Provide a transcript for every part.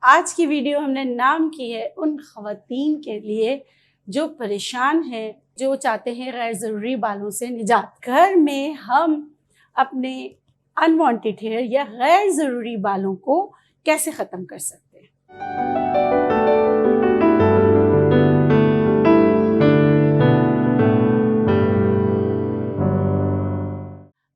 आज की वीडियो हमने नाम की है उन ख़वातीन के लिए जो परेशान हैं, जो चाहते हैं गैर ज़रूरी बालों से निजात। घर में हम अपने अनवांटेड हेयर या गैर ज़रूरी बालों को कैसे ख़त्म कर सकते हैं।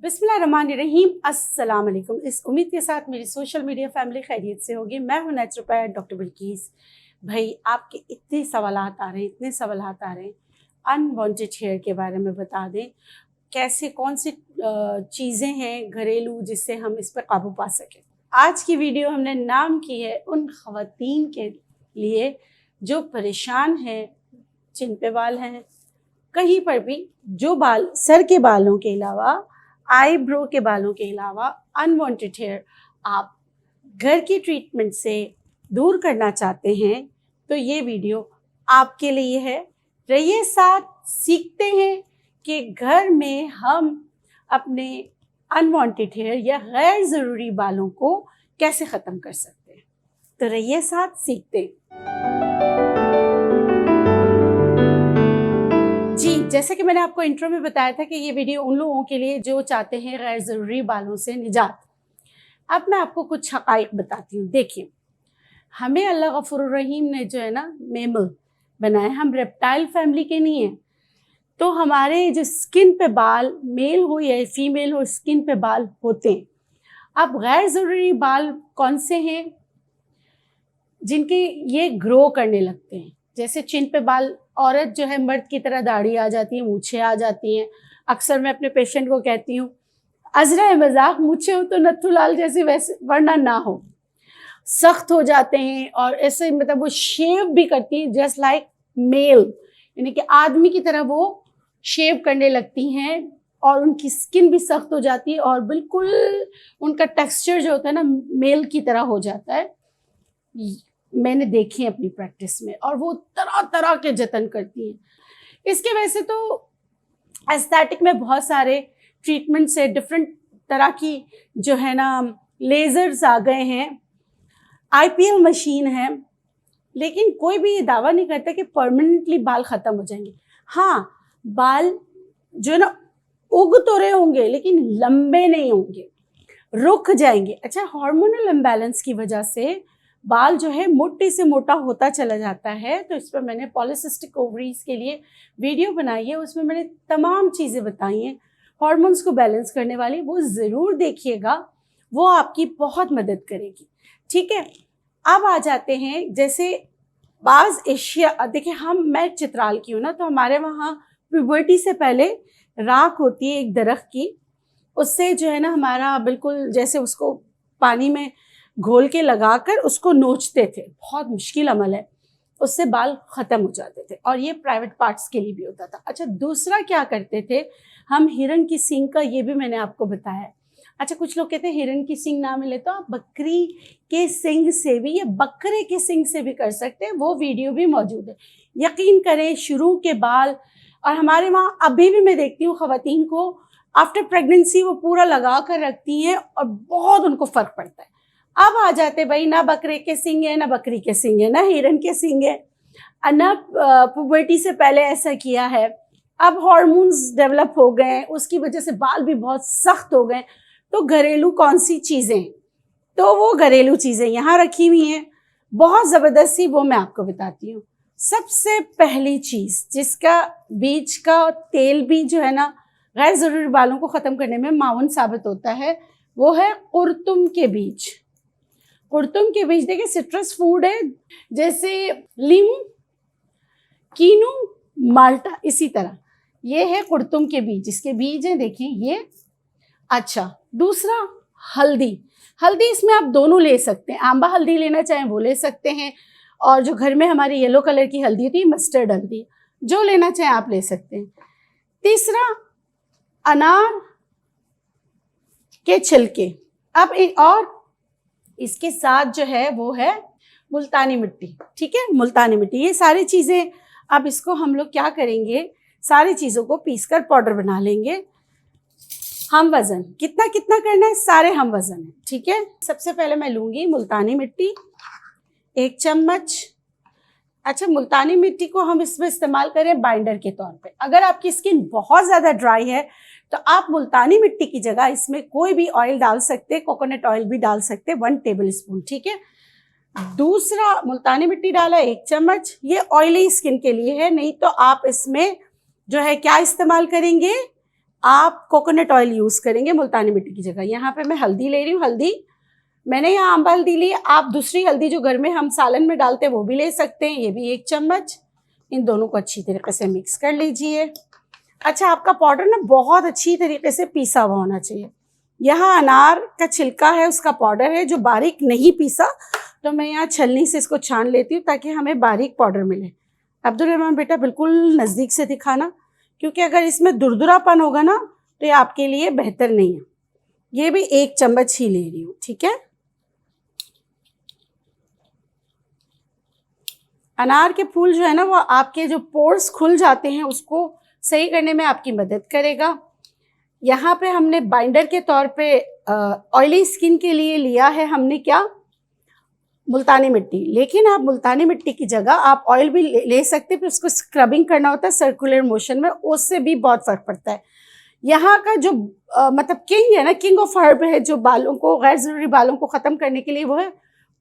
बिस्मिल्लाहिर्रहमानिर्रहीम, अस्सलाम वालेकुम। इस उम्मीद के साथ मेरी सोशल मीडिया फैमिली खैरियत से होगी। मैं हूं नेचुरोपैथ डॉक्टर बिल्किस। भाई आपके इतने सवालात आ रहे हैं अनवांटेड हेयर के बारे में बता दें, कैसे कौन सी चीज़ें हैं घरेलू जिससे हम इस पर काबू पा सकें। आज की वीडियो हमने नाम की है उन ख़वातीन के लिए जो परेशान हैं, जिन पे बाल हैं, कहीं पर भी जो बाल, सर के बालों के अलावा, आईब्रो के बालों के अलावा अनवांटेड हेयर आप घर की ट्रीटमेंट से दूर करना चाहते हैं तो ये वीडियो आपके लिए है। रहिए साथ, सीखते हैं कि घर में हम अपने अनवांटेड हेयर या गैर ज़रूरी बालों को कैसे ख़त्म कर सकते हैं। तो रहिए साथ, सीखते हैं। जी, जैसे कि मैंने आपको इंट्रो में बताया था कि ये वीडियो उन लोगों के लिए जो चाहते हैं गैर ज़रूरी बालों से निजात। अब मैं आपको कुछ हक़ाइक़ बताती हूँ। देखिए, हमें अल्लाह गफ़ूरुर रहीम ने जो है ना मैमल बनाए, हम रेप्टाइल फैमिली के नहीं हैं। तो हमारे जो स्किन पे बाल, मेल हो या फीमेल हो, स्किन पे बाल होते हैं। अब गैर ज़रूरी बाल कौन से हैं? जिनके ये ग्रो करने लगते हैं, जैसे चिन पे बाल, औरत जो है मर्द की तरह दाढ़ी आ जाती है, मूछें आ जाती हैं। अक्सर मैं अपने पेशेंट को कहती हूँ, अज़रा मजाक, मूछें हो तो नथुलाल जैसे, वैसे वरना ना हो। सख्त हो जाते हैं और ऐसे मतलब वो शेव भी करती हैं जस्ट लाइक मेल, यानी कि आदमी की तरह वो शेव करने लगती हैं और उनकी स्किन भी सख्त हो जाती है और बिल्कुल उनका टेक्सचर जो होता है ना मेल की तरह हो जाता है। मैंने देखी है अपनी प्रैक्टिस में, और वो तरह तरह के जतन करती हैं। इसके वैसे तो एस्थेटिक में बहुत सारे ट्रीटमेंट से डिफरेंट तरह की जो है ना लेज़र्स आ गए हैं, IPL मशीन है, लेकिन कोई भी ये दावा नहीं करता कि परमानेंटली बाल ख़त्म हो जाएंगे। हाँ, बाल जो है ना उग तो रहे होंगे लेकिन लंबे नहीं होंगे, रुक जाएंगे। अच्छा, हार्मोनल इम्बैलेंस की वजह से बाल जो है मोटे से मोटा होता चला जाता है। तो इस पर मैंने पॉलीसिस्टिक ओवरीज के लिए वीडियो बनाई है, उसमें मैंने तमाम चीज़ें बताई हैं हार्मोन्स को बैलेंस करने वाली। वो ज़रूर देखिएगा, वो आपकी बहुत मदद करेगी। ठीक है, अब आ जाते हैं जैसे बाज़ एशिया। देखिए, मैं चित्राल की हूँ ना, तो हमारे वहाँ प्यूबर्टी से पहले राख होती है एक दरख्त की, उससे जो है ना हमारा बिल्कुल जैसे उसको पानी में घोल के लगाकर उसको नोचते थे। बहुत मुश्किल अमल है, उससे बाल ख़त्म हो जाते थे और ये प्राइवेट पार्ट्स के लिए भी होता था। अच्छा, दूसरा क्या करते थे हम, हिरन की सींग का ये भी मैंने आपको बताया। अच्छा, कुछ लोग कहते हैं हिरन की सींग ना मिले तो आप बकरी के सींग से भी या बकरे के सींग से भी कर सकते हैं, वो वीडियो भी मौजूद है। यकीन करें, शुरू के बाल, और हमारे वहाँ अभी भी मैं देखती हूँ ख़वातीन को आफ्टर प्रेगनेंसी वो पूरा लगा कर रखती हैं और बहुत उनको फ़र्क पड़ता है। अब आ जाते भाई, ना बकरे के सींग है, ना बकरी के सींग है, ना हिरन के सींग है, ना पुबर्टी से पहले ऐसा किया है। अब हार्मोन्स डेवलप हो गए हैं, उसकी वजह से बाल भी बहुत सख्त हो गए। तो घरेलू कौन सी चीज़ें, तो वो घरेलू चीज़ें यहाँ रखी हुई हैं बहुत ज़बरदस्त सी, वो मैं आपको बताती हूँ। सबसे पहली चीज़ जिसका बीज का तेल भी जो है ना गैर ज़रूरी बालों को ख़त्म करने में मावन साबित होता है, वो है कुर्तुम के बीज। कुर्तुम के बीज, देखिए सिट्रस फूड है, जैसे लीमू, कीनू, माल्टा, इसी तरह ये है कुर्तुम के बीज, इसके बीज हैं, देखिए ये। अच्छा, दूसरा हल्दी। हल्दी इसमें आप दोनों ले सकते हैं, आंबा हल्दी लेना चाहें वो ले सकते हैं, और जो घर में हमारी येलो कलर की हल्दी होती है, मस्टर्ड हल्दी, जो लेना चाहें आप ले सकते हैं। तीसरा, अनार के छिलके। अब और इसके साथ जो है वो है मुल्तानी मिट्टी। ठीक है, मुल्तानी मिट्टी, ये सारी चीज़ें। अब इसको हम लोग क्या करेंगे, सारी चीज़ों को पीसकर पाउडर बना लेंगे। हम वज़न कितना कितना करना है, सारे हम वज़न है। ठीक है, सबसे पहले मैं लूँगी मुल्तानी मिट्टी, 1 चम्मच। अच्छा, मुल्तानी मिट्टी को हम इसमें इस्तेमाल करें बाइंडर के तौर पे। अगर आपकी स्किन बहुत ज़्यादा ड्राई है तो आप मुल्तानी मिट्टी की जगह इसमें कोई भी ऑयल डाल सकते, कोकोनट ऑयल भी डाल सकते, 1 टेबल स्पून, ठीक है। दूसरा, मुल्तानी मिट्टी डाला 1 चम्मच, ये ऑयली स्किन के लिए है, नहीं तो आप इसमें जो है क्या इस्तेमाल करेंगे, आप कोकोनट ऑयल यूज़ करेंगे मुल्तानी मिट्टी की जगह। यहाँ पे मैं हल्दी ले रही हूँ, हल्दी मैंने यहाँ अम्बा हल्दी ली, आप दूसरी हल्दी जो घर में हम सालन में डालते हैं वो भी ले सकते हैं, ये भी 1 चम्मच। इन दोनों को अच्छी तरीके से मिक्स कर लीजिए। अच्छा, आपका पाउडर ना बहुत अच्छी तरीके से पीसा हुआ होना चाहिए। यहाँ अनार का छिलका है, उसका पाउडर है जो बारीक नहीं पीसा, तो मैं यहाँ छलनी से इसको छान लेती हूँ ताकि हमें बारीक पाउडर मिले। अब्दुल बेटा बिल्कुल नज़दीक से दिखाना, क्योंकि अगर इसमें दुरदुरापन होगा ना तो ये आपके लिए बेहतर नहीं है। ये भी 1 चम्मच ही ले रही हूँ, ठीक है। अनार के फूल जो है ना वो आपके जो पोर्स खुल जाते हैं उसको सही करने में आपकी मदद करेगा। यहाँ पे हमने बाइंडर के तौर पे ऑयली स्किन के लिए लिया है हमने क्या, मुल्तानी मिट्टी। लेकिन आप मुल्तानी मिट्टी की जगह आप ऑयल भी ले सकते हैं, फिर उसको स्क्रबिंग करना होता है सर्कुलर मोशन में, उससे भी बहुत फ़र्क पड़ता है। यहाँ का जो मतलब किंग है ना, किंग ऑफ हर्ब है जो बालों को, गैर ज़रूरी बालों को ख़त्म करने के लिए, वो है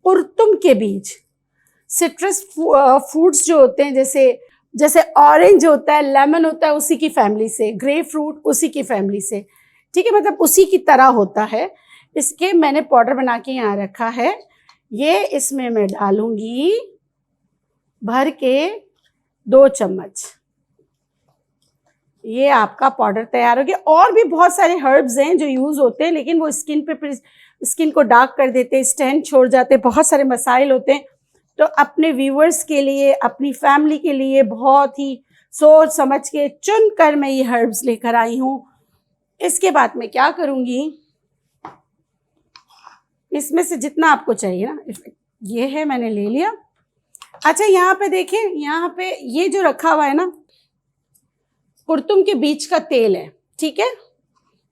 कुर्तुम के बीज। सिट्रस फ्रूट्स जो होते हैं, जैसे ऑरेंज होता है, लेमन होता है, उसी की फैमिली से, ग्रेप फ्रूट उसी की फैमिली से, ठीक है, मतलब उसी की तरह होता है। इसके मैंने पाउडर बना के यहाँ रखा है, ये इसमें मैं डालूंगी भर के 2 चम्मच। ये आपका पाउडर तैयार हो गया। और भी बहुत सारे हर्ब्स हैं जो यूज़ होते हैं, लेकिन वो स्किन को डार्क कर देते हैं, स्टैन छोड़ जाते हैं, बहुत सारे मसाइल होते हैं। तो अपने व्यूअर्स के लिए, अपनी फैमिली के लिए बहुत ही सोच समझ के चुन कर मैं ये हर्ब्स लेकर आई हूँ। इसके बाद मैं क्या करूँगी, इसमें से जितना आपको चाहिए ना, ये है मैंने ले लिया। अच्छा, यहाँ पे देखिए, यहाँ पे ये जो रखा हुआ है ना, कुर्तुम के बीज का तेल है, ठीक है।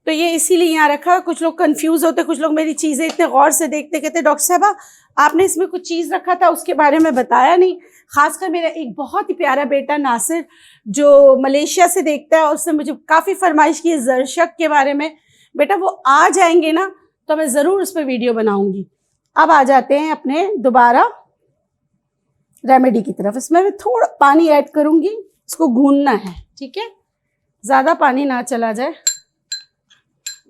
तो ये इसीलिए यहाँ रखा है। कुछ लोग कंफ्यूज होते, कुछ लोग मेरी चीज़ें इतने गौर से देखते, कहते डॉक्टर साहबा आपने इसमें कुछ चीज़ रखा था, उसके बारे में बताया नहीं। खासकर मेरा एक बहुत ही प्यारा बेटा नासिर जो मलेशिया से देखता है, उसने मुझे काफ़ी फरमाइश की है ज़रशक के बारे में। बेटा वो आ जाएंगे ना तो मैं ज़रूर उस पर वीडियो बनाऊँगी। अब आ जाते हैं अपने दोबारा रेमेडी की तरफ। इसमें मैं थोड़ा पानी ऐड करूँगी, इसको गूंदना है, ठीक है, ज़्यादा पानी ना चला जाए।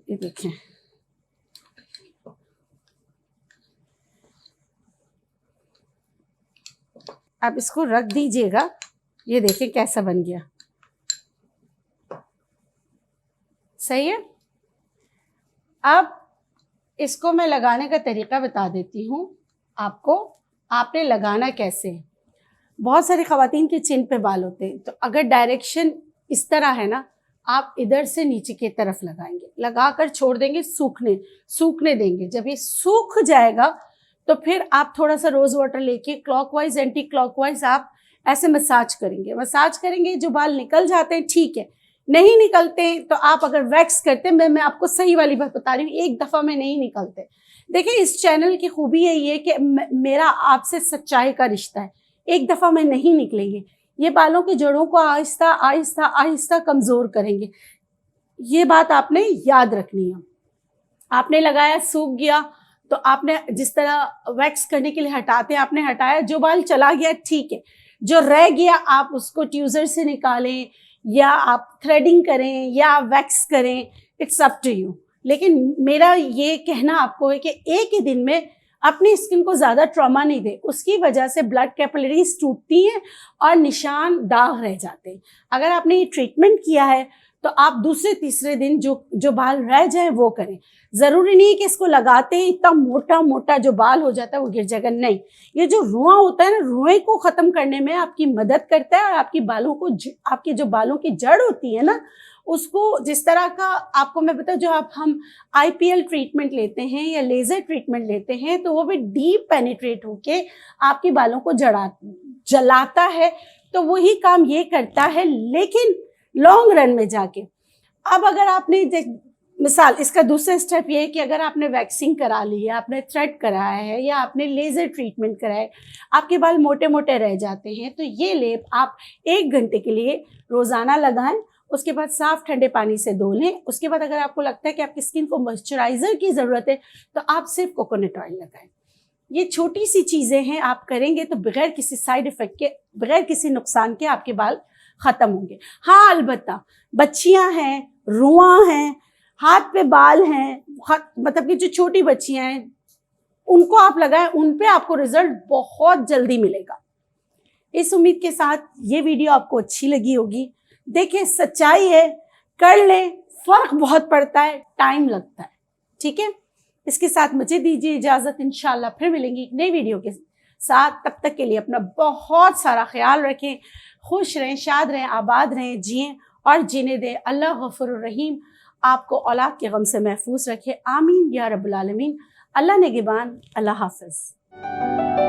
ये देखें, अब इसको रख दीजिएगा। ये देखें कैसा बन गया, सही है। अब इसको मैं लगाने का तरीका बता देती हूँ आपको, आपने लगाना कैसे। बहुत सारी ख़वातीन के चिन पे बाल होते हैं, तो अगर डायरेक्शन इस तरह है ना, आप इधर से नीचे की तरफ लगाएंगे, लगाकर छोड़ देंगे, सूखने देंगे। जब ये सूख जाएगा तो फिर आप थोड़ा सा रोज़ वाटर लेके क्लॉकवाइज एंटी क्लॉकवाइज आप ऐसे मसाज करेंगे। जो बाल निकल जाते हैं ठीक है, नहीं निकलते हैं तो आप अगर वैक्स करते हैं, मैं आपको सही वाली बात बता रही हूँ, एक दफ़ा में नहीं निकलते। देखिए, इस चैनल की खूबी यही है कि मेरा आपसे सच्चाई का रिश्ता है, एक दफ़ा में नहीं निकलेंगे। ये बालों की जड़ों को आहिस्ता आहिस्ता आहिस्ता कमज़ोर करेंगे। ये बात आपने याद रखनी है। आपने लगाया, सूख गया, तो आपने जिस तरह वैक्स करने के लिए हटाते हैं, आपने हटाया, जो बाल चला गया ठीक है, जो रह गया आप उसको ट्यूज़र से निकालें, या आप थ्रेडिंग करें, या आप वैक्स करें, इट्स अप टू यू। लेकिन मेरा ये कहना आपको है कि एक ही दिन में अपनी स्किन को ज़्यादा ट्रॉमा नहीं दे, उसकी वजह से ब्लड कैपिलरीज टूटती हैं और निशान दाग रह जाते हैं। अगर आपने ये ट्रीटमेंट किया है तो आप दूसरे तीसरे दिन जो बाल रह जाएं वो करें। ज़रूरी नहीं है कि इसको लगाते ही इतना मोटा मोटा जो बाल हो जाता है वो गिर जाएगा, नहीं। ये जो रुआं होता है ना, रुएं को ख़त्म करने में आपकी मदद करता है, और आपकी बालों को, आपके जो बालों की जड़ होती है ना, उसको जिस तरह का आपको मैं बताऊँ, जो हम IPL ट्रीटमेंट लेते हैं या लेज़र ट्रीटमेंट लेते हैं, तो वो भी डीप पेनिट्रेट होके आपके बालों को जलाता है, तो वही काम ये करता है, लेकिन लॉन्ग रन में जाके। अब अगर आपने मिसाल इसका दूसरा स्टेप ये है कि अगर आपने वैक्सिंग करा ली है, आपने थ्रेड कराया है या आपने लेज़र ट्रीटमेंट कराया है, आपके बाल मोटे मोटे रह जाते हैं, तो ये लेप आप 1 घंटे के लिए रोज़ाना लगाएं। उसके बाद साफ ठंडे पानी से धो लें। उसके बाद अगर आपको लगता है कि आपकी स्किन को मॉइस्चराइज़र की ज़रूरत है तो आप सिर्फ कोकोनट ऑयल लगाएं। ये छोटी सी चीज़ें हैं, आप करेंगे तो बगैर किसी साइड इफ़ेक्ट के, बगैर किसी नुकसान के आपके बाल ख़त्म होंगे। हाँ, अलबत्ता बच्चियाँ हैं, रुआँ हैं, हाथ पे बाल हैं, मतलब कि जो छोटी बच्चियाँ हैं उनको आप लगाएं, उन पे आपको रिजल्ट बहुत जल्दी मिलेगा। इस उम्मीद के साथ ये वीडियो आपको अच्छी लगी होगी। देखिए, सच्चाई है, कर लें, फ़र्क बहुत पड़ता है, टाइम लगता है। ठीक है, इसके साथ मुझे दीजिए इजाज़त। इंशाल्लाह फिर मिलेंगी एक नई वीडियो के साथ। तब तक के लिए अपना बहुत सारा ख्याल रखें, खुश रहें, शाद रहें, आबाद रहें, जिएं और जीने दें। अल्लाह गफूर रहीम आपको औलाद के गम से महफूज रखे। आमीन या रब्बुल आलमीन। अल्लाह निगहबान। अल्लाह हाफ़िज़।